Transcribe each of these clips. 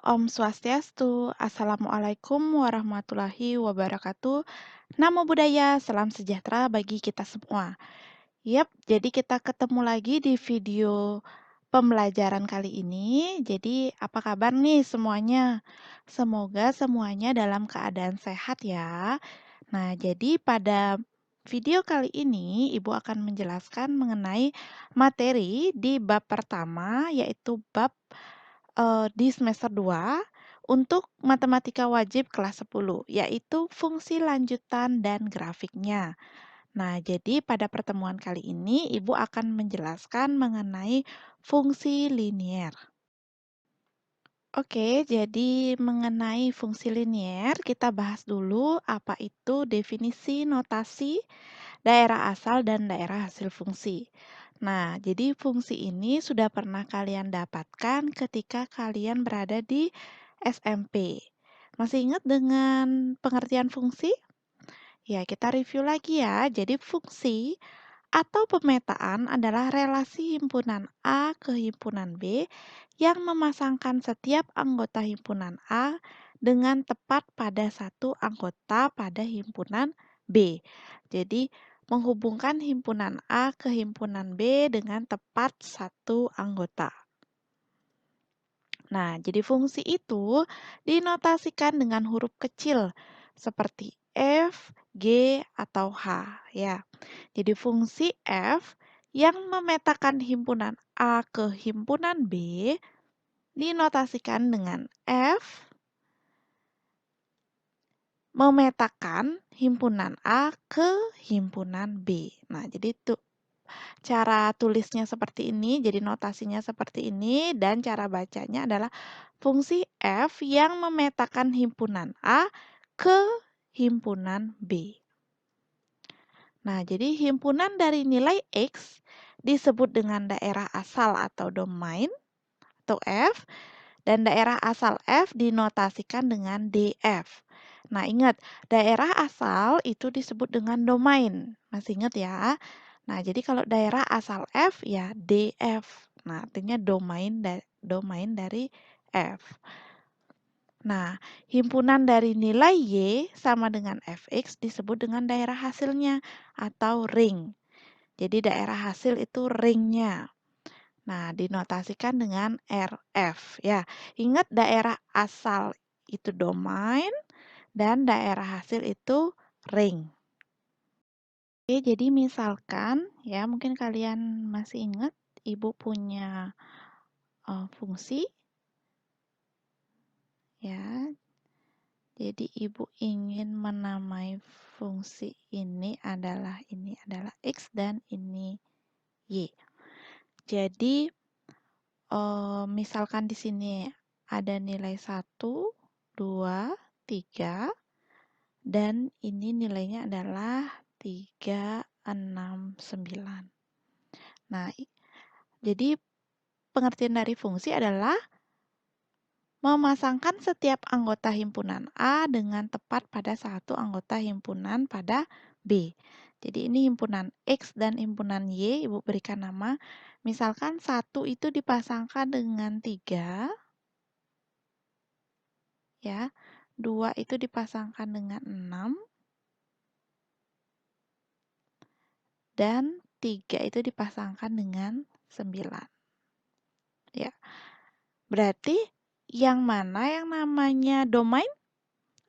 Om Swastiastu. Assalamualaikum warahmatullahi wabarakatuh. Namo Buddhaya, salam sejahtera bagi kita semua. Yap, jadi kita ketemu lagi di video pembelajaran kali ini. Jadi, apa kabar nih semuanya? Semoga semuanya dalam keadaan sehat ya. Nah, jadi pada video kali ini Ibu akan menjelaskan mengenai materi di bab pertama, yaitu bab di semester 2 untuk matematika wajib kelas 10, yaitu fungsi lanjutan dan grafiknya. Nah, jadi pada pertemuan kali ini Ibu akan menjelaskan mengenai fungsi linier. Oke, jadi mengenai fungsi linier, kita bahas dulu apa itu definisi notasi daerah asal dan daerah hasil fungsi. Nah, jadi fungsi ini sudah pernah kalian dapatkan ketika kalian berada di SMP. Masih ingat dengan pengertian fungsi? Ya, kita review lagi ya. Jadi fungsi atau pemetaan adalah relasi himpunan A ke himpunan B yang memasangkan setiap anggota himpunan A dengan tepat pada satu anggota pada himpunan B. Jadi, menghubungkan himpunan A ke himpunan B dengan tepat satu anggota. Nah, jadi fungsi itu dinotasikan dengan huruf kecil seperti F, G, atau H ya. Jadi fungsi F yang memetakan himpunan A ke himpunan B dinotasikan dengan F memetakan himpunan A ke himpunan B. Nah, jadi itu cara tulisnya seperti ini, jadi notasinya seperti ini, dan cara bacanya adalah fungsi F yang memetakan himpunan A ke himpunan B. Nah, jadi himpunan dari nilai X disebut dengan daerah asal atau domain atau F, dan daerah asal F dinotasikan dengan DF. Nah, ingat, daerah asal itu disebut dengan domain. Masih ingat ya? Nah, jadi kalau daerah asal F ya DF. Nah, artinya domain dari F. Nah, himpunan dari nilai Y sama dengan Fx disebut dengan daerah hasilnya atau ring. Jadi daerah hasil itu ringnya. Nah, dinotasikan dengan RF ya. Ingat daerah asal itu domain dan daerah hasil itu ring. Oke, jadi misalkan ya mungkin kalian masih ingat Ibu punya fungsi ya. Jadi Ibu ingin menamai fungsi ini adalah X dan ini Y. Jadi misalkan di sini ada nilai 1, 2, 3, dan ini nilainya adalah 3, 6, 9. Nah, jadi pengertian dari fungsi adalah memasangkan setiap anggota himpunan A dengan tepat pada satu anggota himpunan pada B. Jadi ini himpunan X dan himpunan Y, Ibu berikan nama. Misalkan 1 itu dipasangkan dengan 3, ya. 2 itu dipasangkan dengan 6, dan 3 itu dipasangkan dengan 9. Ya. Berarti yang mana yang namanya domain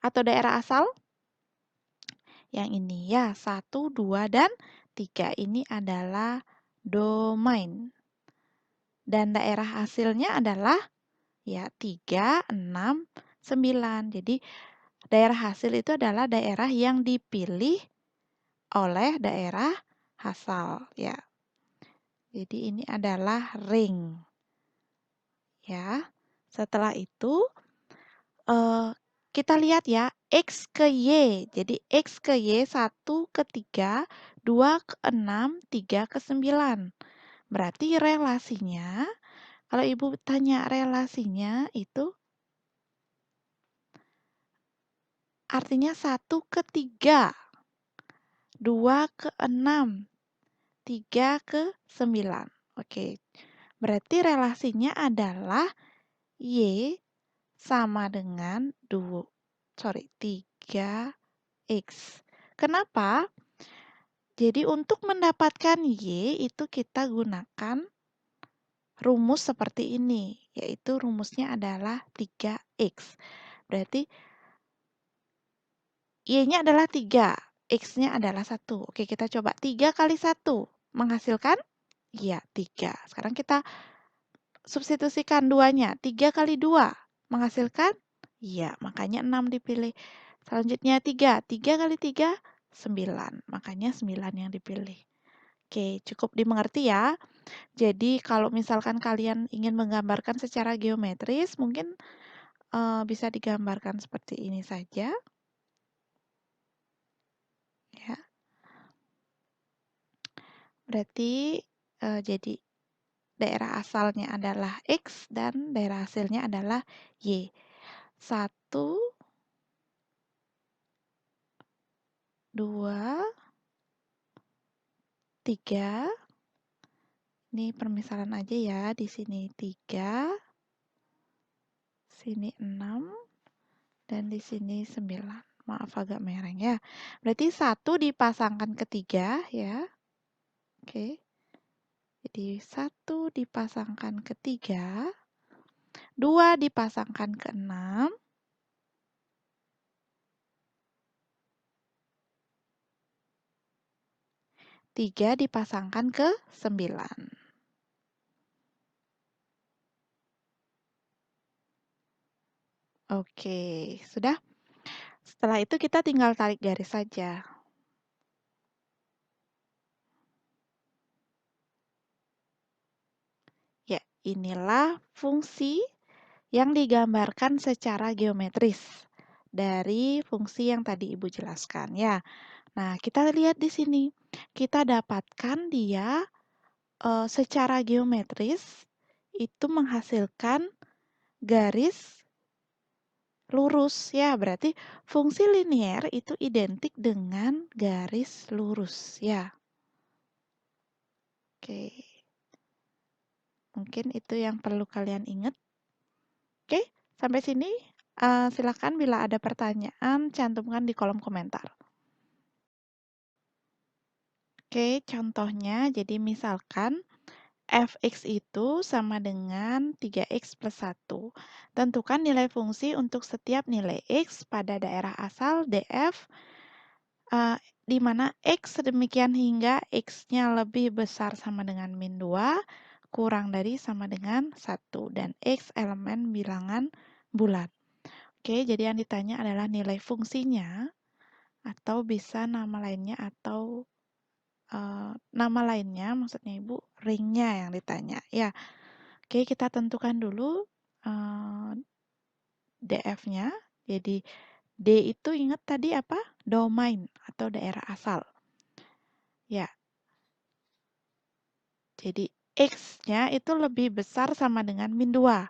atau daerah asal? Yang ini ya, 1, 2, dan 3 ini adalah domain. Dan daerah hasilnya adalah ya 3, 6, 9. Jadi daerah hasil itu adalah daerah yang dipilih oleh daerah asal ya. Jadi ini adalah ring. Ya. Setelah itu kita lihat ya, X ke Y. Jadi X ke Y 1 ke 3, 2 ke 6, 3 ke 9. Berarti relasinya, kalau Ibu tanya relasinya itu artinya 1 ke 3, 2 ke 6, 3 ke 9. Oke, berarti relasinya adalah Y sama dengan 3x. Kenapa? Jadi untuk mendapatkan Y itu kita gunakan rumus seperti ini, yaitu rumusnya adalah 3x. Berarti Y-nya adalah 3, X-nya adalah 1. Oke, kita coba 3 kali 1 menghasilkan? Iya, 3. Sekarang kita substitusikan duanya. 3 kali 2 menghasilkan? Iya, makanya 6 dipilih. Selanjutnya 3. 3 kali 3, 9. Makanya 9 yang dipilih. Oke, cukup dimengerti ya. Jadi kalau misalkan kalian ingin menggambarkan secara geometris, mungkin bisa digambarkan seperti ini saja. Ya. Berarti jadi daerah asalnya adalah X dan daerah hasilnya adalah Y. 1, 2, 3. Ini permisalan aja ya. Di sini 3, sini 6, dan di sini 9. Maaf agak mereng ya. Berarti 1 dipasangkan ke 3 ya. Oke. Jadi 1 dipasangkan ke 3, 2 dipasangkan ke 6, 3 dipasangkan ke 9. Oke, sudah? Setelah itu kita tinggal tarik garis saja. Ya, inilah fungsi yang digambarkan secara geometris dari fungsi yang tadi Ibu jelaskan ya. Nah, kita lihat di sini. Kita dapatkan dia secara geometris itu menghasilkan garis lurus ya. Berarti fungsi linier itu identik dengan garis lurus ya. Oke. Mungkin itu yang perlu kalian ingat. Oke, sampai sini silakan bila ada pertanyaan cantumkan di kolom komentar. Oke, contohnya jadi misalkan fx itu sama dengan 3x plus 1. Tentukan nilai fungsi untuk setiap nilai x pada daerah asal df di mana x sedemikian hingga x-nya lebih besar sama dengan min 2, kurang dari sama dengan 1, dan x elemen bilangan bulat. Oke, jadi yang ditanya adalah nilai fungsinya, atau bisa nama lainnya, atau nama lainnya, maksudnya Ibu, ringnya yang ditanya. Ya, oke, kita tentukan dulu df-nya. Jadi, D itu ingat tadi apa? Domain atau daerah asal. Ya, jadi X-nya itu lebih besar sama dengan min 2.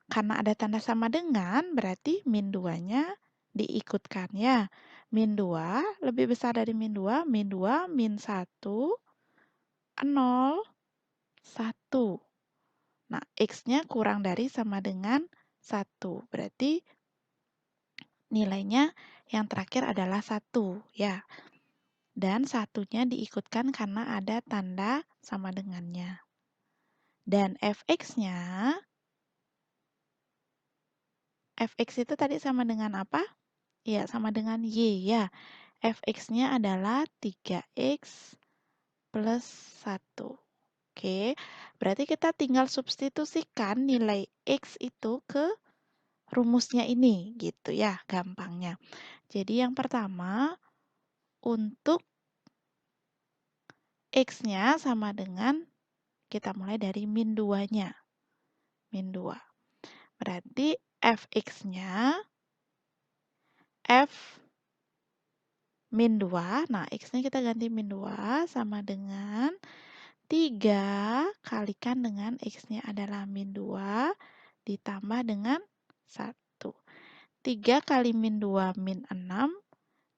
Karena ada tanda sama dengan, berarti min 2-nya diikutkan ya. Min 2 lebih besar dari min 2, min 2, min 1, 0, 1. Nah, X-nya kurang dari sama dengan 1. Berarti nilainya yang terakhir adalah 1 ya. Dan satunya diikutkan karena ada tanda sama dengannya. Dan fx-nya, fx itu tadi sama dengan apa? Ya, sama dengan y ya. Fx-nya adalah 3x plus 1. Oke, berarti kita tinggal substitusikan nilai x itu ke rumusnya ini, gitu ya, gampangnya. Jadi yang pertama, untuk x-nya sama dengan, kita mulai dari min 2-nya. Min 2. Berarti fx-nya, f min 2, nah x-nya kita ganti min 2 sama dengan 3 kalikan dengan x-nya adalah min 2 ditambah dengan 1. 3 kali min 2 min 6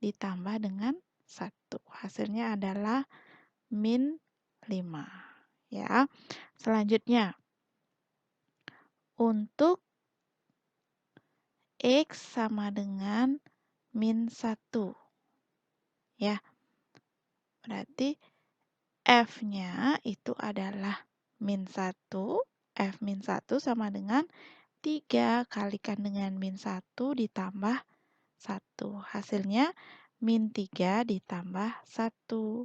ditambah dengan 1. Hasilnya adalah min 5. Ya. Selanjutnya, untuk X sama dengan min 1. Ya, berarti F-nya itu adalah min 1. F min 1 sama dengan 3 kalikan dengan min 1 ditambah 1. Hasilnya min 3 ditambah 1.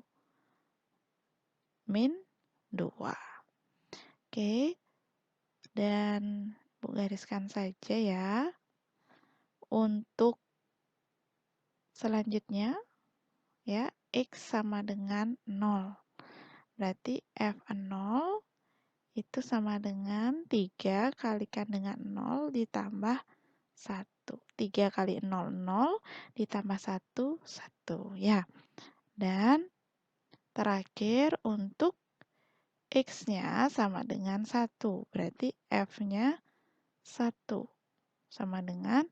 Min 2. Oke, dan Bu gariskan saja ya. Untuk selanjutnya, ya, X sama dengan 0. Berarti F0 itu sama dengan 3 kalikan dengan 0 ditambah 1. 3 kali 0, 0 ditambah 1, 1. Ya, dan terakhir untuk X-nya sama dengan 1. Berarti F-nya 1 sama dengan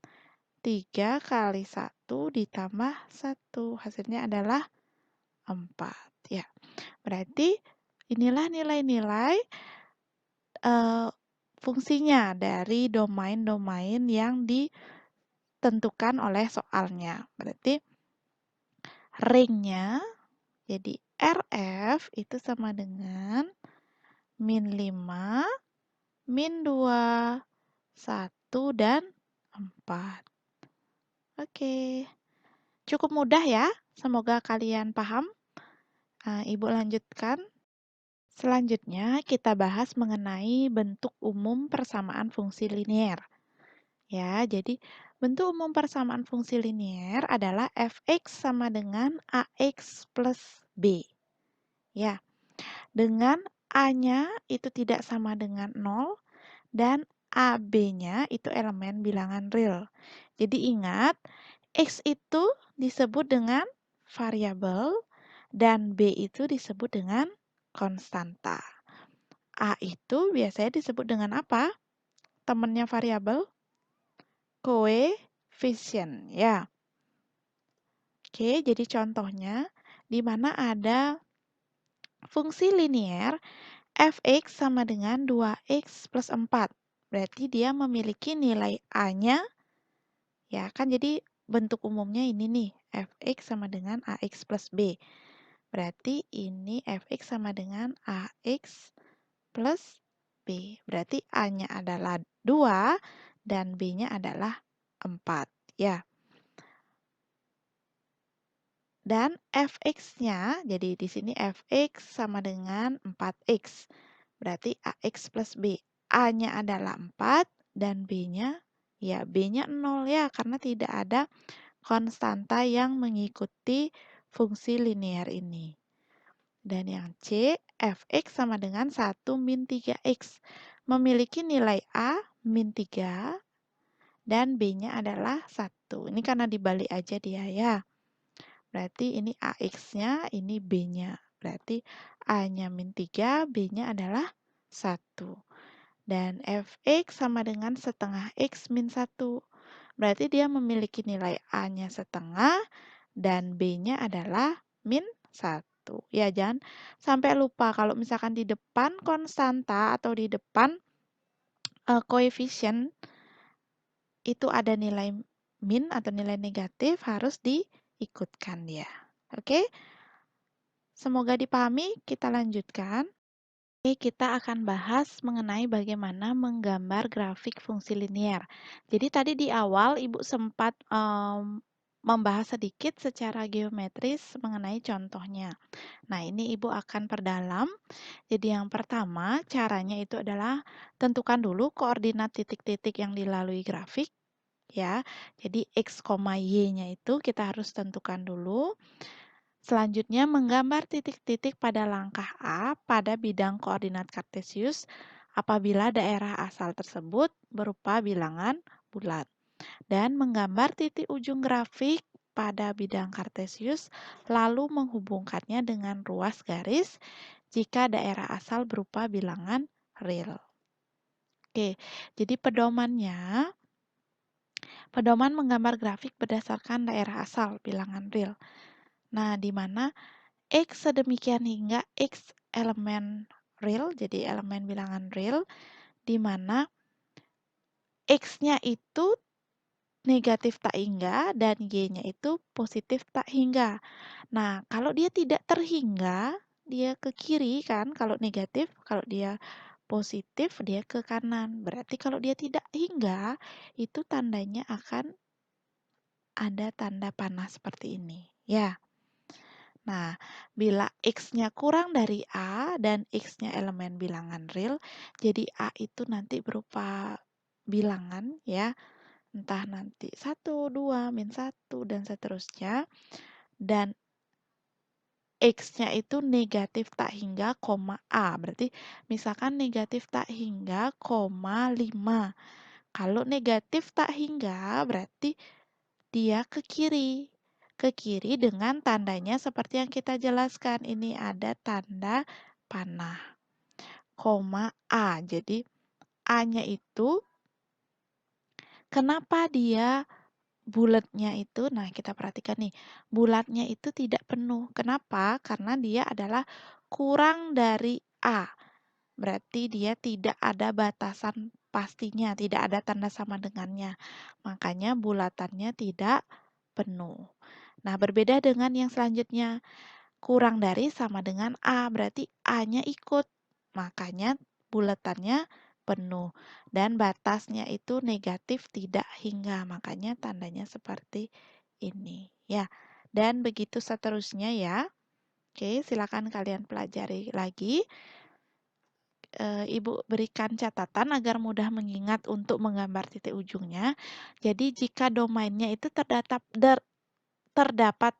3 kali 1 ditambah 1. Hasilnya adalah 4. Ya, berarti inilah nilai-nilai fungsinya dari domain-domain yang ditentukan oleh soalnya. Berarti ringnya, jadi RF itu sama dengan min 5, min 2, 1, dan 4. Oke, cukup mudah ya. Semoga kalian paham. Ibu lanjutkan. Selanjutnya kita bahas mengenai bentuk umum persamaan fungsi linier. Ya, jadi bentuk umum persamaan fungsi linier adalah fx sama dengan ax plus b. Ya, dengan a-nya itu tidak sama dengan 0 dan ab-nya itu elemen bilangan real. Jadi ingat, x itu disebut dengan variabel dan b itu disebut dengan konstanta. A itu biasanya disebut dengan apa? Temannya variabel? Koefisien, ya. Oke, jadi contohnya di mana ada fungsi linier fx sama dengan 2x plus 4. Berarti dia memiliki nilai a-nya, ya kan, jadi bentuk umumnya ini nih, fx sama dengan ax plus b. Berarti ini fx sama dengan ax plus b. Berarti a-nya adalah 2 dan b-nya adalah 4. Ya. Dan fx-nya, jadi di sini fx sama dengan 4x. Berarti ax plus b. A-nya adalah 4 dan b-nya, ya b-nya 0 ya, karena tidak ada konstanta yang mengikuti fungsi linier ini. Dan yang C, fx sama dengan 1 min 3x. Memiliki nilai A min 3 dan b-nya adalah 1. Ini karena dibalik aja dia ya. Berarti ini AX-nya, ini B-nya. Berarti A-nya min 3, B-nya adalah 1. Dan Fx sama dengan setengah X min 1. Berarti dia memiliki nilai A-nya setengah dan B-nya adalah min 1. Ya, jangan sampai lupa kalau misalkan di depan konstanta atau di depan koefisien itu ada nilai min atau nilai negatif, harus diikutkan dia. Oke? Semoga dipahami, kita lanjutkan. Oke, kita akan bahas mengenai bagaimana menggambar grafik fungsi linier. Jadi tadi di awal Ibu sempat membahas sedikit secara geometris mengenai contohnya. Nah, ini Ibu akan perdalam. Jadi yang pertama, caranya itu adalah tentukan dulu koordinat titik-titik yang dilalui grafik. Ya, jadi X, Y-nya itu kita harus tentukan dulu. Selanjutnya, menggambar titik-titik pada langkah A pada bidang koordinat kartesius apabila daerah asal tersebut berupa bilangan bulat. Dan menggambar titik ujung grafik pada bidang kartesius lalu menghubungkannya dengan ruas garis jika daerah asal berupa bilangan real. Oke, jadi pedoman menggambar grafik berdasarkan daerah asal bilangan real. Nah, di mana X sedemikian hingga X elemen real, jadi elemen bilangan real, di mana X-nya itu negatif tak hingga dan Y-nya itu positif tak hingga. Nah, kalau dia tidak terhingga, dia ke kiri kan, kalau negatif, kalau dia positif, dia ke kanan. Berarti kalau dia tidak hingga, itu tandanya akan ada tanda panah seperti ini. Ya. Nah, bila X-nya kurang dari A dan X-nya elemen bilangan real, jadi A itu nanti berupa bilangan ya, entah nanti 1, 2, min 1, dan seterusnya. Dan X-nya itu negatif tak hingga, koma A. Berarti misalkan negatif tak hingga, koma 5. Kalau negatif tak hingga, berarti dia ke kiri. Ke kiri dengan tandanya seperti yang kita jelaskan. Ini ada tanda panah. Koma A. Jadi A-nya itu kenapa dia bulatnya itu, nah kita perhatikan nih, bulatnya itu tidak penuh. Kenapa? Karena dia adalah kurang dari A. Berarti dia tidak ada batasan pastinya, tidak ada tanda sama dengannya. Makanya bulatannya tidak penuh. Nah, berbeda dengan yang selanjutnya. Kurang dari sama dengan A, berarti A-nya ikut. Makanya bulatannya penuh. Dan batasnya itu negatif tidak hingga. Makanya tandanya seperti ini. Ya, dan begitu seterusnya ya. Oke, silakan kalian pelajari lagi. Ibu berikan catatan agar mudah mengingat untuk menggambar titik ujungnya. Jadi jika domainnya itu terdapat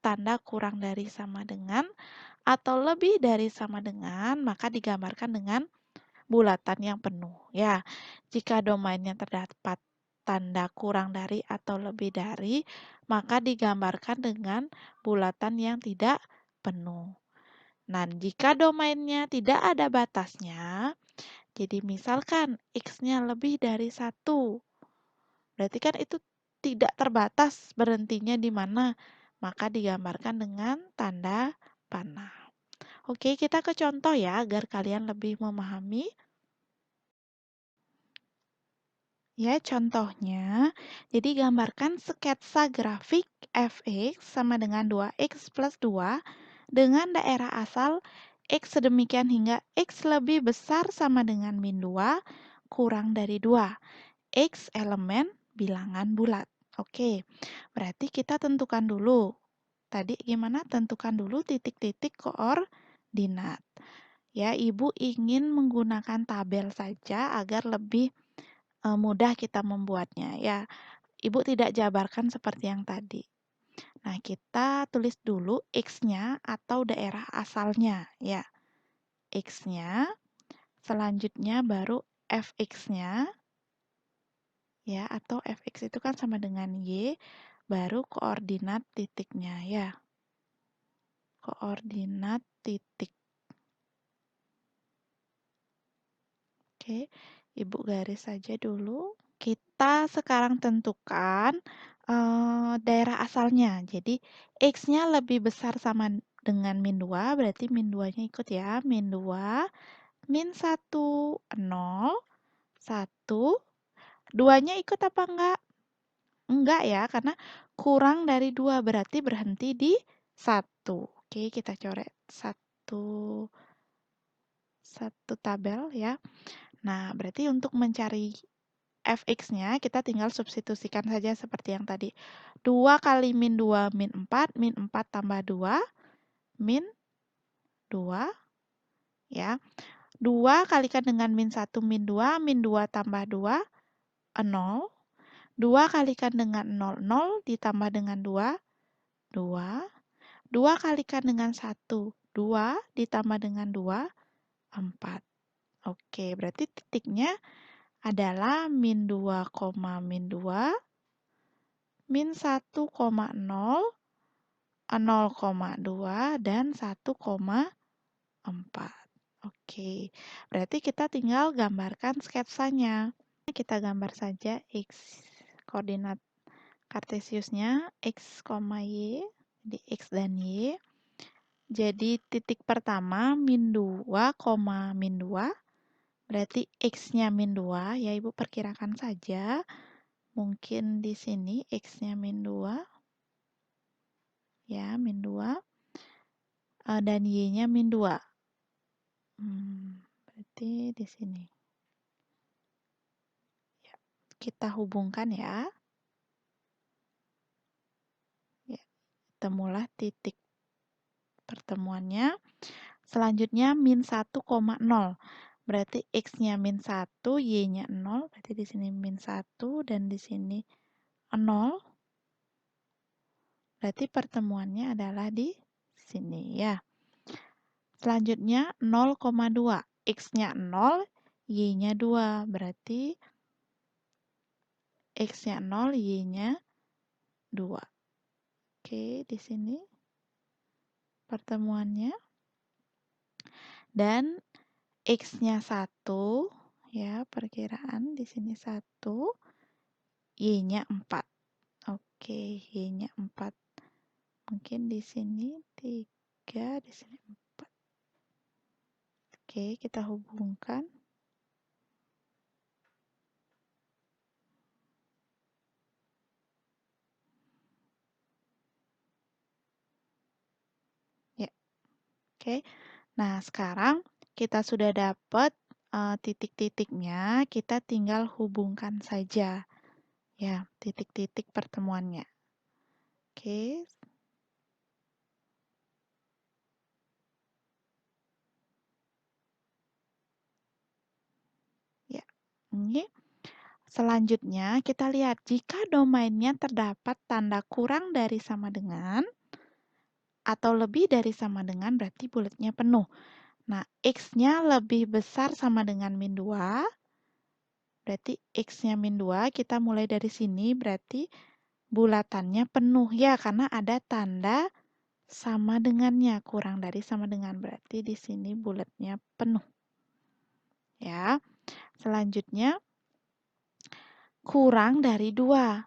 tanda kurang dari sama dengan atau lebih dari sama dengan, maka digambarkan dengan bulatan yang penuh. Ya, jika domainnya terdapat tanda kurang dari atau lebih dari, maka digambarkan dengan bulatan yang tidak penuh. Nah, jika domainnya tidak ada batasnya, jadi misalkan X-nya lebih dari 1, berarti kan itu tidak terbatas berhentinya di mana, maka digambarkan dengan tanda panah. Oke, kita ke contoh ya, agar kalian lebih memahami. Ya, contohnya, jadi gambarkan sketsa grafik fx sama dengan 2x plus 2 dengan daerah asal x sedemikian hingga x lebih besar sama dengan min 2 kurang dari 2. X elemen bilangan bulat. Oke, berarti kita tentukan dulu. Tadi gimana? Tentukan dulu titik-titik koordinat. Ya, Ibu ingin menggunakan tabel saja agar lebih mudah kita membuatnya ya. Ibu tidak jabarkan seperti yang tadi. Nah, kita tulis dulu X-nya atau daerah asalnya ya. X-nya, selanjutnya baru Fx-nya ya, atau Fx itu kan sama dengan Y, baru koordinat titiknya ya. Koordinat titik. Oke, Ibu garis saja dulu. Kita sekarang tentukan daerah asalnya. Jadi, X-nya lebih besar sama dengan min 2, berarti min 2-nya ikut ya. Min 2, min 1, 0, 1. 2-nya ikut apa enggak? Enggak ya, karena kurang dari 2, berarti berhenti di 1. Oke, kita coret satu tabel ya. Nah, berarti untuk mencari Fx-nya kita tinggal substitusikan saja seperti yang tadi. 2 kali min 2 min 4, min 4 tambah 2, min 2, ya. 2 kalikan dengan min 1 min 2, min 2 tambah 2, 0. 2 kalikan dengan 0, 0 ditambah dengan 2, 2. 2 kalikan dengan 1, 2 ditambah dengan 2, 4. Oke, berarti titiknya adalah min 2, min 2, min 1,0, 0,2, dan 1,4. Oke, berarti kita tinggal gambarkan sketsanya. Kita gambar saja X, koordinat kartesiusnya X, Y, jadi X dan Y. Jadi titik pertama min 2, min 2, berarti X-nya min 2, ya Ibu perkirakan saja. Mungkin di sini X-nya min 2. Ya, min 2. Dan Y-nya min 2. Berarti di sini. Ya, kita hubungkan ya. Ya, temulah titik pertemuannya. Selanjutnya min 1,0. Berarti X-nya min 1, Y-nya 0. Berarti di sini min 1 dan di sini 0. Berarti pertemuannya adalah di sini ya. Selanjutnya 0,2. X-nya 0, Y-nya 2. Berarti X-nya 0, Y-nya 2. Oke, di sini pertemuannya. Dan X-nya 1, ya, perkiraan di sini 1, Y-nya 4. Oke, Y-nya 4. Mungkin di sini 3, di sini 4. Oke, kita hubungkan. Ya, oke. Nah, sekarang kita sudah dapat titik-titiknya, kita tinggal hubungkan saja. Ya, titik-titik pertemuannya. Oke. Ya, ini. Selanjutnya, kita lihat jika domainnya terdapat tanda kurang dari sama dengan atau lebih dari sama dengan, berarti bulatnya penuh. Nah, X-nya lebih besar sama dengan min 2, berarti X-nya min 2, kita mulai dari sini, berarti bulatannya penuh ya, karena ada tanda sama dengannya, kurang dari sama dengan, berarti di sini bulatnya penuh. Ya, selanjutnya kurang dari 2.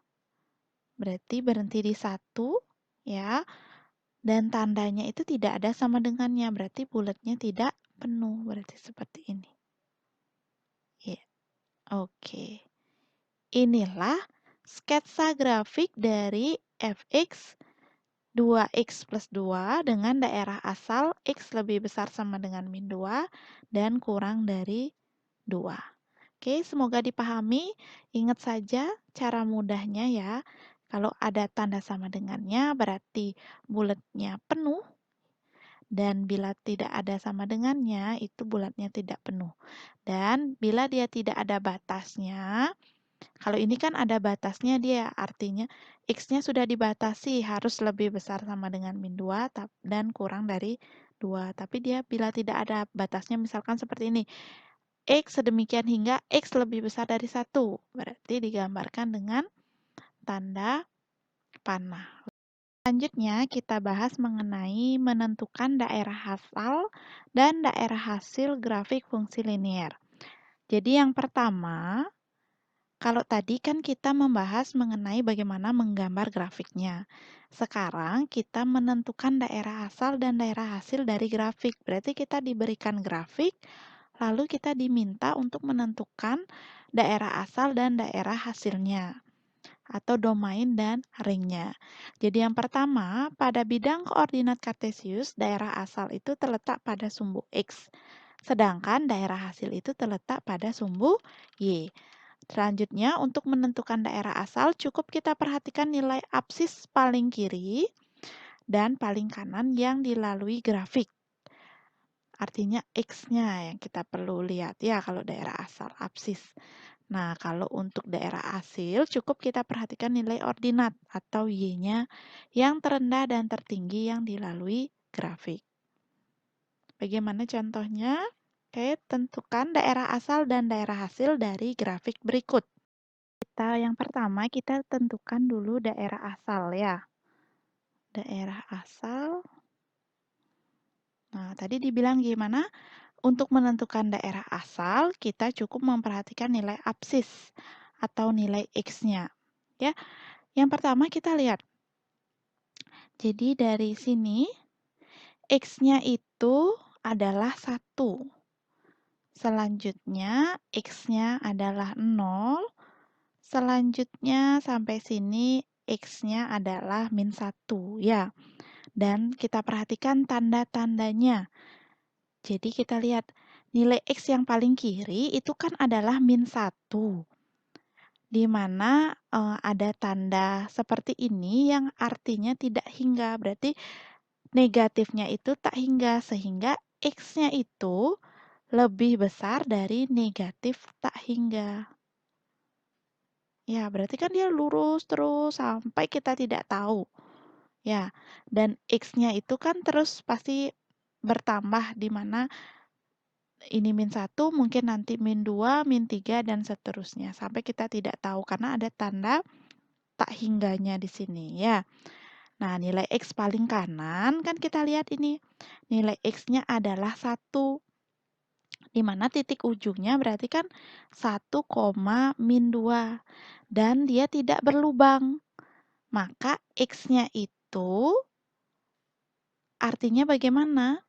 Berarti berhenti di 1, ya. Dan tandanya itu tidak ada sama dengannya, berarti bulatnya tidak penuh, berarti seperti ini. Ya, oke. Inilah sketsa grafik dari fx 2x plus 2 dengan daerah asal x lebih besar sama dengan min 2 dan kurang dari 2. Oke, semoga dipahami. Ingat saja cara mudahnya ya. Kalau ada tanda sama dengannya berarti bulatnya penuh. Dan bila tidak ada sama dengannya, itu bulatnya tidak penuh. Dan bila dia tidak ada batasnya, kalau ini kan ada batasnya dia, artinya X-nya sudah dibatasi, harus lebih besar sama dengan min 2 dan kurang dari 2. Tapi dia bila tidak ada batasnya, misalkan seperti ini, X sedemikian hingga X lebih besar dari 1, berarti digambarkan dengan tanda panah. Selanjutnya kita bahas mengenai menentukan daerah asal dan daerah hasil grafik fungsi linier. Jadi yang pertama, kalau tadi kan kita membahas mengenai bagaimana menggambar grafiknya. Sekarang kita menentukan daerah asal dan daerah hasil dari grafik. Berarti kita diberikan grafik, lalu kita diminta untuk menentukan daerah asal dan daerah hasilnya atau domain dan ringnya. Jadi yang pertama, pada bidang koordinat kartesius, daerah asal itu terletak pada sumbu X, sedangkan daerah hasil itu terletak pada sumbu Y. Selanjutnya, untuk menentukan daerah asal, cukup kita perhatikan nilai absis paling kiri dan paling kanan yang dilalui grafik. Artinya X-nya yang kita perlu lihat ya kalau daerah asal absis. Nah, kalau untuk daerah hasil, cukup kita perhatikan nilai ordinat atau Y-nya yang terendah dan tertinggi yang dilalui grafik. Bagaimana contohnya? Oke, tentukan daerah asal dan daerah hasil dari grafik berikut. Yang pertama, kita tentukan dulu daerah asal ya. Daerah asal. Nah, tadi dibilang gimana? Untuk menentukan daerah asal, kita cukup memperhatikan nilai absis atau nilai X-nya. Ya, yang pertama kita lihat. Jadi dari sini, X-nya itu adalah 1. Selanjutnya, X-nya adalah 0. Selanjutnya sampai sini X-nya adalah -1 ya. Dan kita perhatikan tanda-tandanya. Jadi kita lihat nilai X yang paling kiri itu kan adalah -1. Di mana ada tanda seperti ini yang artinya tidak hingga. Berarti negatifnya itu tak hingga, sehingga X-nya itu lebih besar dari negatif tak hingga. Ya, berarti kan dia lurus terus sampai kita tidak tahu. Ya, dan X-nya itu kan terus pasti bertambah di mana ini -1, mungkin nanti -2, -3, dan seterusnya. Sampai kita tidak tahu karena ada tanda tak hingganya di sini ya. Nah, nilai X paling kanan kan kita lihat ini. Nilai X-nya adalah 1. Di mana titik ujungnya berarti kan 1, -2. Dan dia tidak berlubang. Maka X-nya itu artinya bagaimana?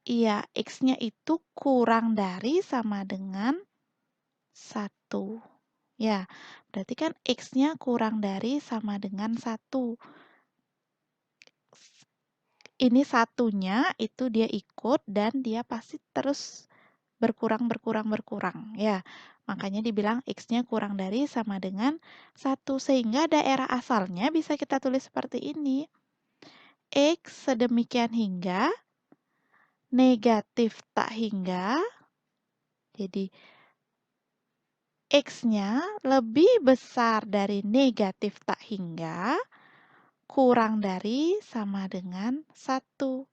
Iya, X-nya itu kurang dari sama dengan 1. Ya, berarti kan X-nya kurang dari sama dengan 1. Ini satunya itu dia ikut dan dia pasti terus berkurang, berkurang, berkurang. Ya, makanya dibilang X-nya kurang dari sama dengan 1. Sehingga daerah asalnya bisa kita tulis seperti ini. X sedemikian hingga, negatif tak hingga, jadi X-nya lebih besar dari negatif tak hingga, kurang dari sama dengan 1.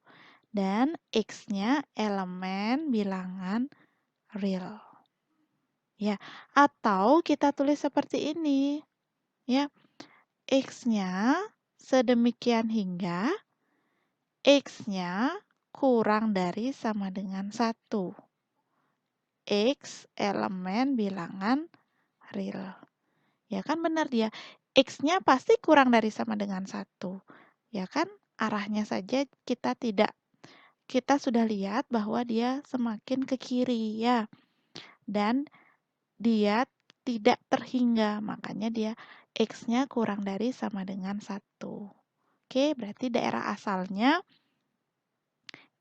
Dan X-nya elemen bilangan real. Ya, atau kita tulis seperti ini. Ya, X-nya sedemikian hingga, X-nya kurang dari sama dengan 1. X elemen bilangan real. Ya kan benar dia. X-nya pasti kurang dari sama dengan 1. Ya kan? Arahnya saja kita sudah lihat bahwa dia semakin ke kiri ya. Dan dia tidak terhingga, makanya dia X-nya kurang dari sama dengan 1. Oke, berarti daerah asalnya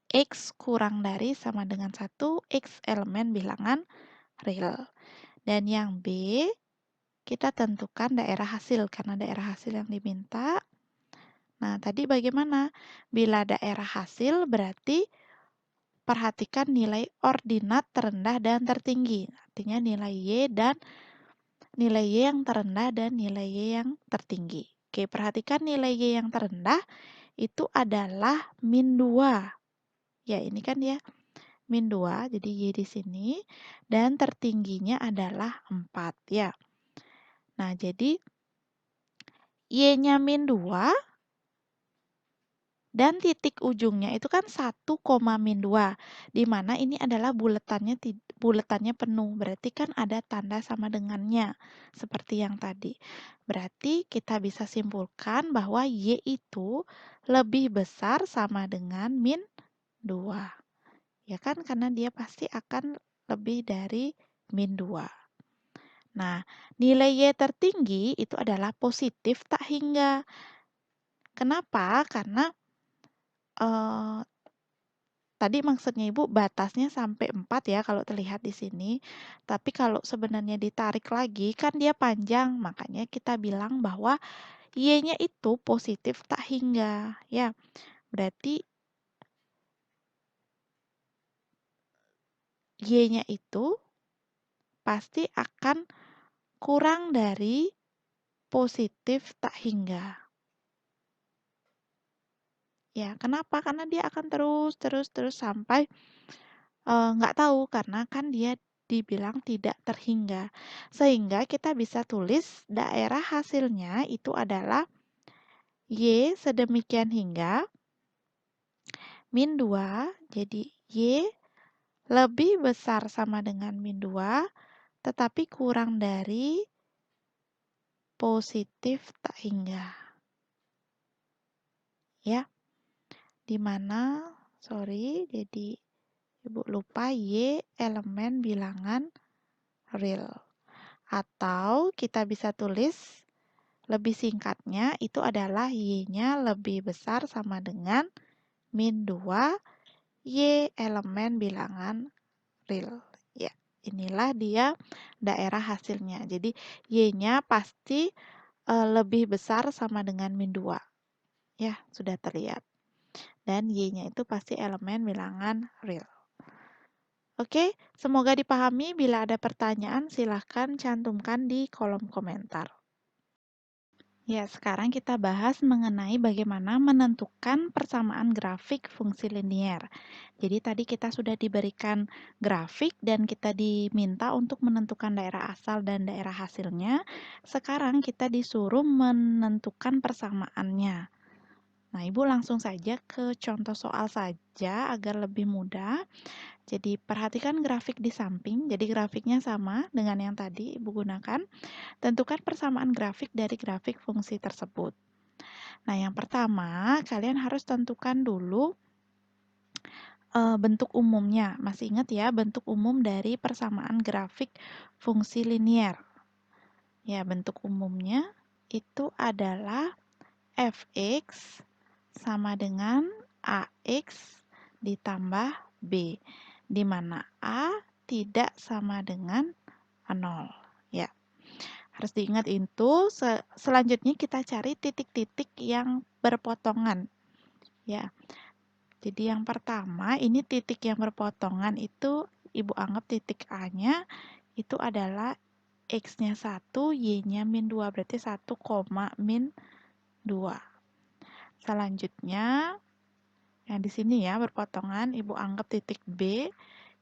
X kurang dari sama dengan 1, X elemen bilangan real. Dan yang B, kita tentukan daerah hasil, karena daerah hasil yang diminta. Nah, tadi bagaimana? Bila daerah hasil berarti perhatikan nilai ordinat terendah dan tertinggi. Artinya nilai Y dan nilai Y yang terendah dan nilai Y yang tertinggi. Oke, perhatikan nilai Y yang terendah itu adalah -2. Ya, ini kan ya -2, jadi Y di sini. Dan tertingginya adalah 4 ya. Nah, jadi Y-nya -2 dan titik ujungnya itu kan 1, -2, di mana ini adalah buletannya penuh, berarti kan ada tanda sama dengannya, seperti yang tadi. Berarti kita bisa simpulkan bahwa Y itu lebih besar sama dengan -2. Ya kan, karena dia pasti akan lebih dari -2. Nah, nilai Y tertinggi itu adalah positif tak hingga. Kenapa? Karena eh, tadi maksudnya Ibu batasnya sampai 4 ya kalau terlihat di sini. Tapi kalau sebenarnya ditarik lagi kan dia panjang, makanya kita bilang bahwa Y-nya itu positif tak hingga. Ya, berarti Y-nya itu pasti akan kurang dari positif tak hingga. Ya, kenapa? Karena dia akan terus sampai nggak tahu karena kan dia dibilang tidak terhingga. Sehingga kita bisa tulis daerah hasilnya itu adalah Y sedemikian hingga -2, jadi Y lebih besar sama dengan -2, tetapi kurang dari positif tak hingga. Ya, dimana, sorry, jadi Ibu lupa Y elemen bilangan real. Atau kita bisa tulis lebih singkatnya itu adalah Y-nya lebih besar sama dengan min 2 Y elemen bilangan real. Ya, inilah dia daerah hasilnya. Jadi Y-nya pasti lebih besar sama dengan min 2. Ya, sudah terlihat. Dan Y-nya itu pasti elemen bilangan real. Oke, semoga dipahami. Bila ada pertanyaan, silahkan cantumkan di kolom komentar. Ya, sekarang kita bahas mengenai bagaimana menentukan persamaan grafik fungsi linier. Jadi tadi kita sudah diberikan grafik dan kita diminta untuk menentukan daerah asal dan daerah hasilnya. Sekarang kita disuruh menentukan persamaannya. Nah, Ibu langsung saja ke contoh soal saja agar lebih mudah. Jadi perhatikan grafik di samping, jadi grafiknya sama dengan yang tadi Ibu gunakan. Tentukan persamaan grafik dari grafik fungsi tersebut. Nah, yang pertama, kalian harus tentukan dulu bentuk umumnya. Masih ingat ya, bentuk umum dari persamaan grafik fungsi linier. Ya, bentuk umumnya itu adalah fx sama dengan ax ditambah b, di mana a tidak sama dengan 0. Ya, harus diingat itu. Selanjutnya kita cari titik-titik yang berpotongan. Ya, jadi yang pertama ini titik yang berpotongan itu Ibu anggap titik A-nya itu adalah X-nya 1, Y-nya min 2, berarti 1, min 2. Selanjutnya, yang di sini ya berpotongan, Ibu anggap titik B,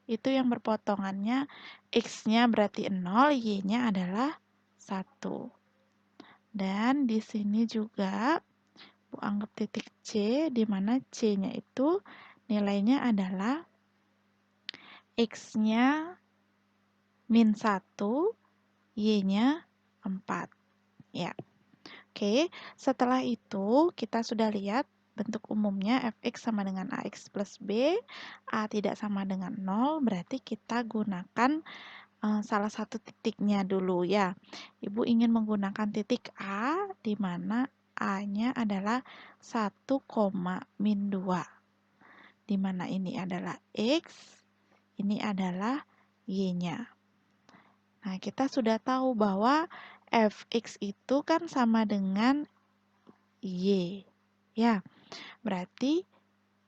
itu yang berpotongannya X-nya berarti 0, Y-nya adalah 1. Dan di sini juga, Ibu anggap titik C, di mana C-nya itu nilainya adalah X-nya min 1, Y-nya 4. Ya. Oke, setelah itu kita sudah lihat bentuk umumnya fx sama dengan ax plus b, a tidak sama dengan 0, berarti kita gunakan salah satu titiknya dulu ya. Ibu ingin menggunakan titik A, di mana A-nya adalah 1, min 2. Di mana ini adalah X, ini adalah Y-nya. Nah, kita sudah tahu bahwa fx itu kan sama dengan Y. Ya, berarti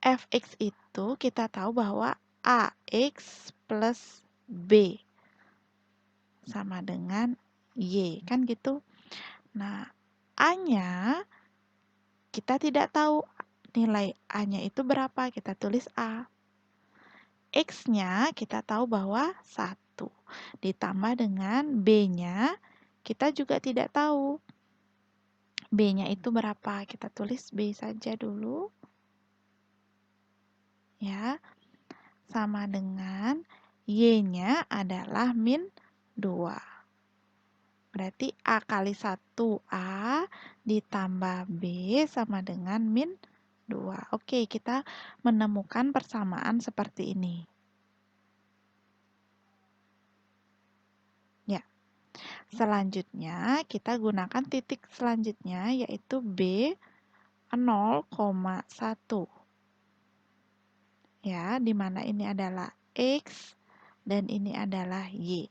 fx itu kita tahu bahwa ax plus b sama dengan y, kan gitu. Nah, a-nya kita tidak tahu nilai a-nya itu berapa, kita tulis a. X-nya kita tahu bahwa 1. Ditambah dengan b-nya kita juga tidak tahu. B-nya itu berapa? Kita tulis B saja dulu. Ya, sama dengan Y-nya adalah min 2. Berarti A kali 1A ditambah B sama dengan min 2. Oke, kita menemukan persamaan seperti ini. Ya, selanjutnya kita gunakan titik selanjutnya yaitu B 0,1. Ya, di mana ini adalah X dan ini adalah Y.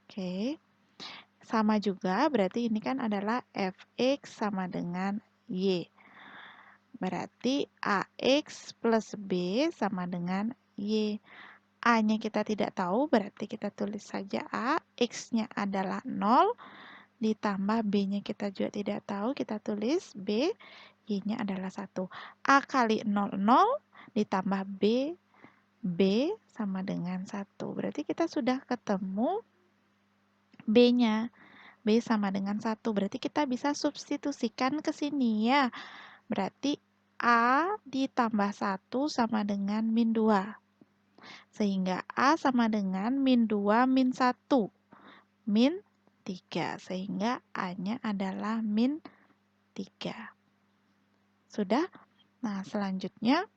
Oke. Sama juga, berarti ini kan adalah fx sama dengan y. Berarti ax plus b sama dengan y. A-nya kita tidak tahu, berarti kita tulis saja A. X-nya adalah 0, ditambah B-nya kita juga tidak tahu, kita tulis B. Y-nya adalah 1. A kali 0, 0, ditambah B, B sama dengan 1. Berarti kita sudah ketemu B-nya. B sama dengan 1. Berarti kita bisa substitusikan ke sini ya. Berarti A ditambah 1 sama dengan min 2. Sehingga A sama dengan min 2 min 1. Min 3. Sehingga A-nya adalah min 3. Sudah? Nah, selanjutnya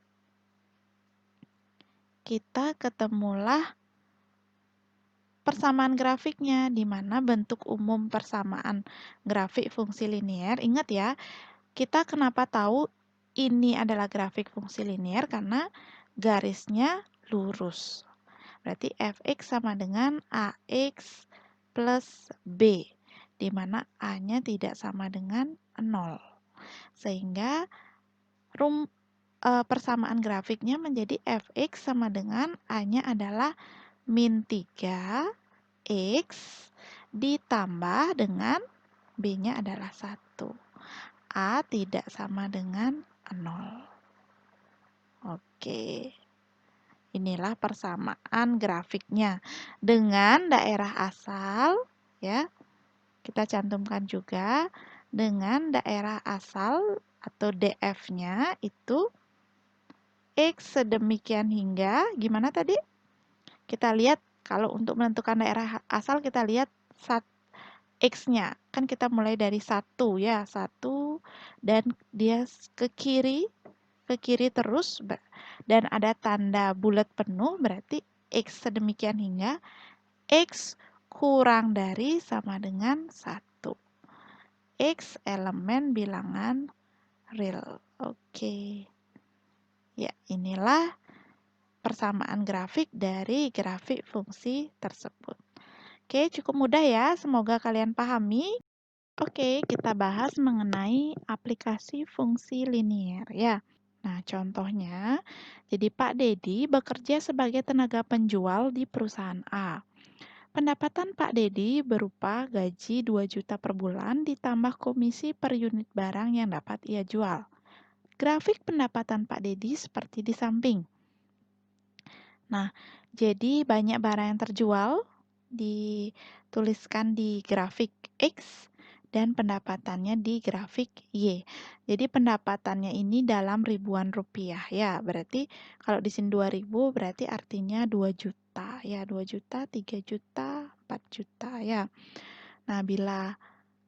kita ketemulah persamaan grafiknya, di mana bentuk umum persamaan grafik fungsi linier. Ingat ya, kita kenapa tahu ini adalah grafik fungsi linier karena garisnya lurus. Berarti fx sama dengan ax plus b, di mana a-nya tidak sama dengan 0. Sehingga persamaan grafiknya menjadi fx sama dengan a-nya adalah min 3 x ditambah dengan b-nya adalah 1. A tidak sama dengan 0. Oke. Inilah persamaan grafiknya dengan daerah asal ya. Kita cantumkan juga dengan daerah asal atau DF-nya itu X sedemikian hingga gimana tadi? Kita lihat kalau untuk menentukan daerah asal kita lihat X-nya. Kan kita mulai dari 1 ya, 1 dan dia ke kiri terus dan ada tanda bulat penuh berarti X sedemikian hingga X kurang dari sama dengan 1. X elemen bilangan real. Oke. Ya, inilah persamaan grafik dari grafik fungsi tersebut. Oke, cukup mudah ya. Semoga kalian pahami. Oke, kita bahas mengenai aplikasi fungsi linier ya. Nah, contohnya, jadi Pak Dedi bekerja sebagai tenaga penjual di perusahaan A. Pendapatan Pak Dedi berupa gaji 2 juta per bulan ditambah komisi per unit barang yang dapat ia jual. Grafik pendapatan Pak Dedi seperti di samping. Nah, jadi banyak barang yang terjual dituliskan di grafik X dan pendapatannya di grafik Y. Jadi pendapatannya ini dalam ribuan rupiah ya. Berarti kalau di sini 2000 berarti artinya 2 juta ya, 2 juta, 3 juta, 4 juta ya. Nah,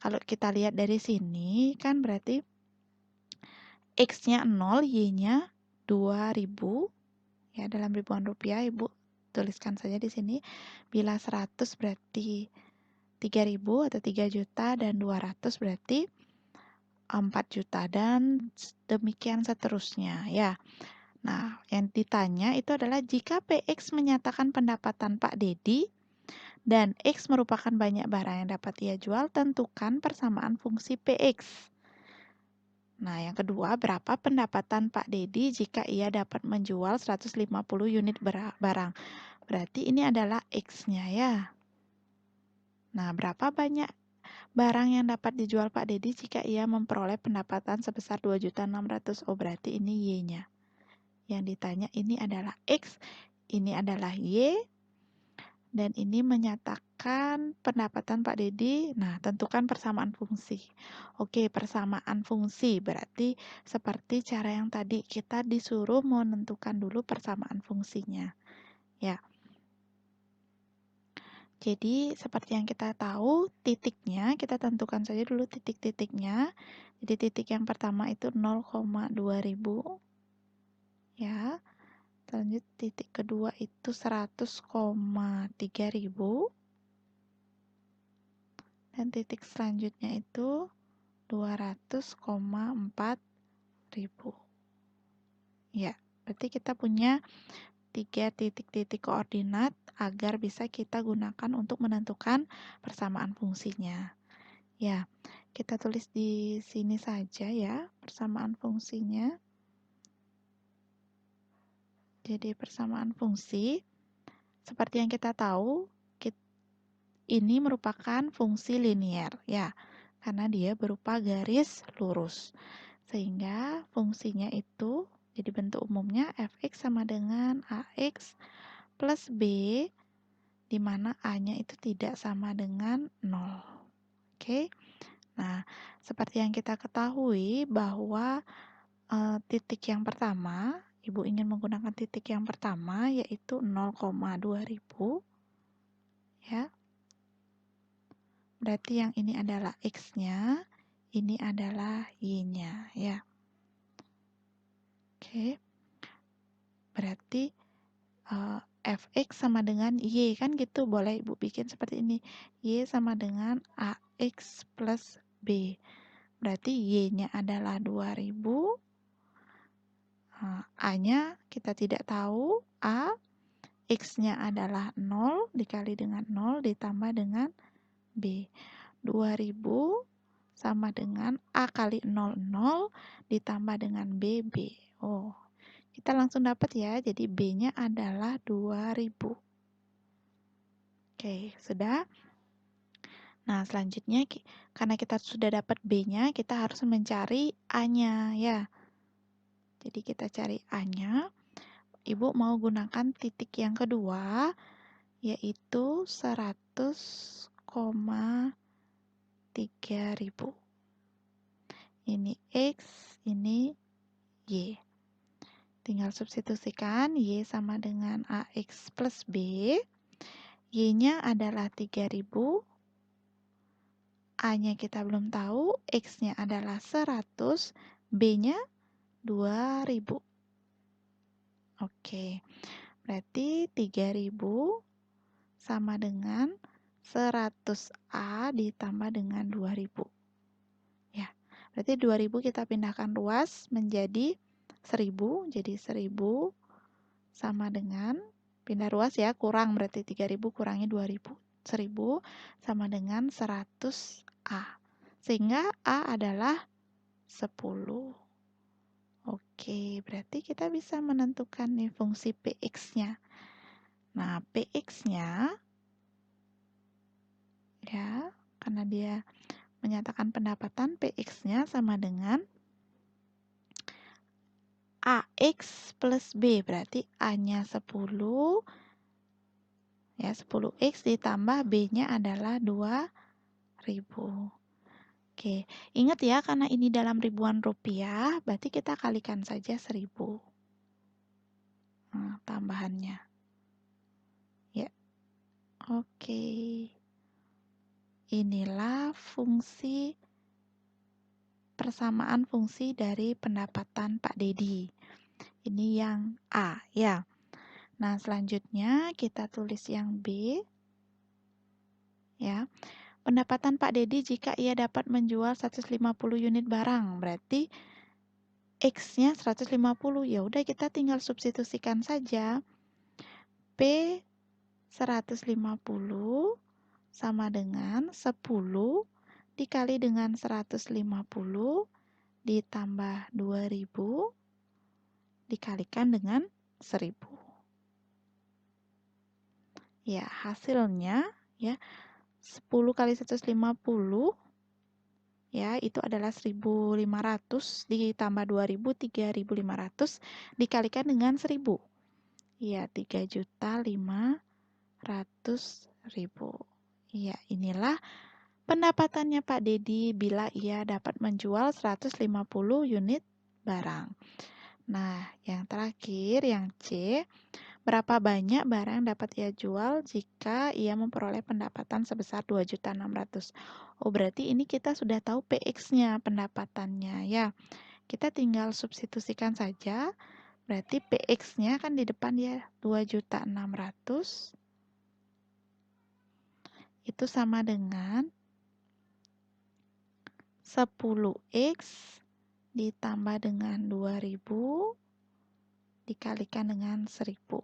kalau kita lihat dari sini kan berarti X-nya 0, Y-nya 2000 ya, dalam ribuan rupiah Ibu tuliskan saja di sini. Bila 100 berarti 3000 atau 3 juta dan 200 berarti 4 juta dan demikian seterusnya ya. Nah, yang ditanya itu adalah jika PX menyatakan pendapatan Pak Dedi dan X merupakan banyak barang yang dapat ia jual, tentukan persamaan fungsi PX. Nah, yang kedua, berapa pendapatan Pak Dedi jika ia dapat menjual 150 unit barang? Berarti ini adalah X-nya ya. Nah, berapa banyak barang yang dapat dijual Pak Dedi jika ia memperoleh pendapatan sebesar 2.600.000? Oh, berarti ini Y-nya. Yang ditanya ini adalah X, ini adalah Y, dan ini menyatakan pendapatan Pak Dedi. Nah, tentukan persamaan fungsi. Oke, persamaan fungsi berarti seperti cara yang tadi kita disuruh menentukan dulu persamaan fungsinya. Ya. Jadi, seperti yang kita tahu, titiknya kita tentukan saja dulu titik-titiknya. Jadi, titik yang pertama itu 0,2000 ya. Lanjut titik kedua itu 100,3000 dan titik selanjutnya itu 200,4000. Ya, berarti kita punya 3 titik-titik koordinat agar bisa kita gunakan untuk menentukan persamaan fungsinya. Ya, kita tulis di sini saja ya persamaan fungsinya. Jadi persamaan fungsi seperti yang kita tahu ini merupakan fungsi linier ya, karena dia berupa garis lurus. Sehingga fungsinya itu jadi bentuk umumnya fx sama dengan ax plus b, di mana a-nya itu tidak sama dengan 0. Oke. Nah, seperti yang kita ketahui bahwa titik yang pertama, Ibu ingin menggunakan titik yang pertama yaitu 0,2000 ya. Berarti yang ini adalah X-nya, ini adalah Y-nya ya. Oke. Berarti Fx sama dengan Y, kan gitu. Boleh Ibu bikin seperti ini. Y sama dengan AX plus B. Berarti Y-nya adalah 2000. A-nya kita tidak tahu. A. X-nya adalah 0 dikali dengan 0 ditambah dengan B. 2000 sama dengan A kali 00 ditambah dengan BB. Oh, kita langsung dapat ya. Jadi B-nya adalah 2000. Oke, sudah. Nah, selanjutnya karena kita sudah dapat B-nya, kita harus mencari A-nya ya. Jadi kita cari A-nya. Ibu mau gunakan titik yang kedua, yaitu 100,3000. Ini X, ini Y. Tinggal substitusikan Y sama dengan AX plus B. Y-nya adalah 3000. A-nya kita belum tahu, X-nya adalah 100, B-nya 2000. Oke, berarti 3000 sama dengan 100A ditambah dengan 2000. Ya, berarti 2000 kita pindahkan ruas menjadi 1000, jadi 1000 sama dengan, pindah ruas ya, kurang berarti 3000 kurangi 2000. 1000 sama dengan 100A. Sehingga A adalah 10. Oke, berarti kita bisa menentukan nih fungsi Px-nya. Nah, Px-nya ya, karena dia menyatakan pendapatan, Px-nya sama dengan AX plus B. Berarti A-nya 10, ya 10X ditambah B-nya adalah 2000. Oke, ingat ya, karena ini dalam ribuan rupiah, berarti kita kalikan saja 1000. Nah, tambahannya. Ya, oke. Inilah fungsi, persamaan fungsi dari pendapatan Pak Dedi. Ini yang A, ya. Nah, selanjutnya kita tulis yang B. Ya. Pendapatan Pak Dedi jika ia dapat menjual 150 unit barang, berarti X-nya 150. Ya udah, kita tinggal substitusikan saja. P 150 sama dengan 10 dikali dengan 150 ditambah 2000 dikalikan dengan 1000. Ya, hasilnya ya 10 kali 150 ya, itu adalah 1500 ditambah 2000, 3500 dikalikan dengan 1000. Ya, 3.500.000. Ya, inilah pendapatannya Pak Dedi bila ia dapat menjual 150 unit barang. Nah, yang terakhir, yang C, berapa banyak barang dapat ia jual jika ia memperoleh pendapatan sebesar 2.600.000. Oh, berarti ini kita sudah tahu PX-nya, pendapatannya ya. Kita tinggal substitusikan saja. Berarti PX-nya kan di depan ya 2.600.000. Itu sama dengan 10X ditambah dengan 2000 dikalikan dengan 1000.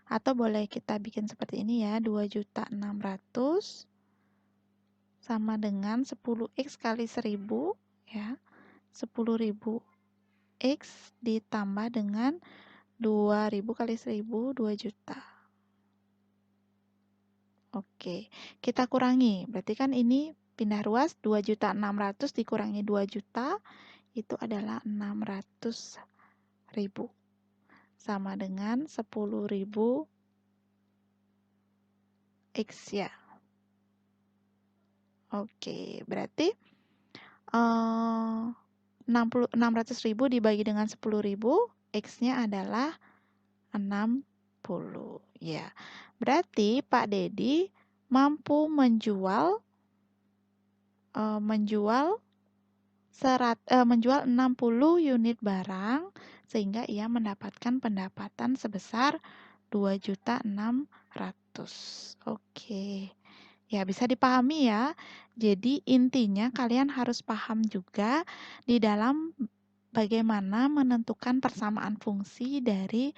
Atau boleh kita bikin seperti ini ya, 2.600.000 sama dengan 10X kali 1000 ya. 10.000 X ditambah dengan 2000 kali 1000, 2 juta. Oke, kita kurangi. Berarti kan ini pindah ruas 2.600.000 dikurangi 2 juta, itu adalah 600.000. Sama dengan 10.000 X ya. Oke, berarti 600.000 dibagi dengan 10.000, X-nya adalah 60. Ya, berarti Pak Dedi mampu menjual 60 unit barang sehingga ia mendapatkan pendapatan sebesar 2.600.000. Oke. Ya, bisa dipahami ya. Jadi intinya kalian harus paham juga di dalam bagaimana menentukan persamaan fungsi dari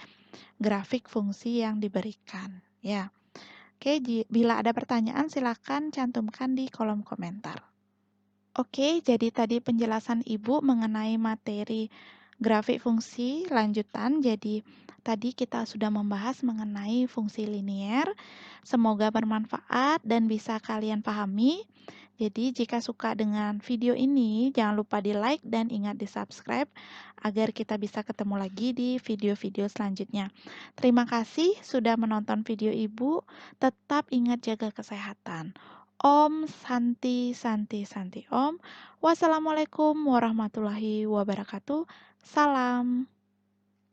grafik fungsi yang diberikan. Ya. Oke, bila ada pertanyaan silakan cantumkan di kolom komentar. Oke, jadi tadi penjelasan Ibu mengenai materi grafik fungsi lanjutan. Jadi tadi kita sudah membahas mengenai fungsi linier. Semoga bermanfaat dan bisa kalian pahami. Jadi jika suka dengan video ini, jangan lupa di-like dan ingat di-subscribe agar kita bisa ketemu lagi di video-video selanjutnya. Terima kasih sudah menonton video Ibu. Tetap ingat jaga kesehatan. Om Santi Santi Santi Om. Wassalamualaikum warahmatullahi wabarakatuh. Salam.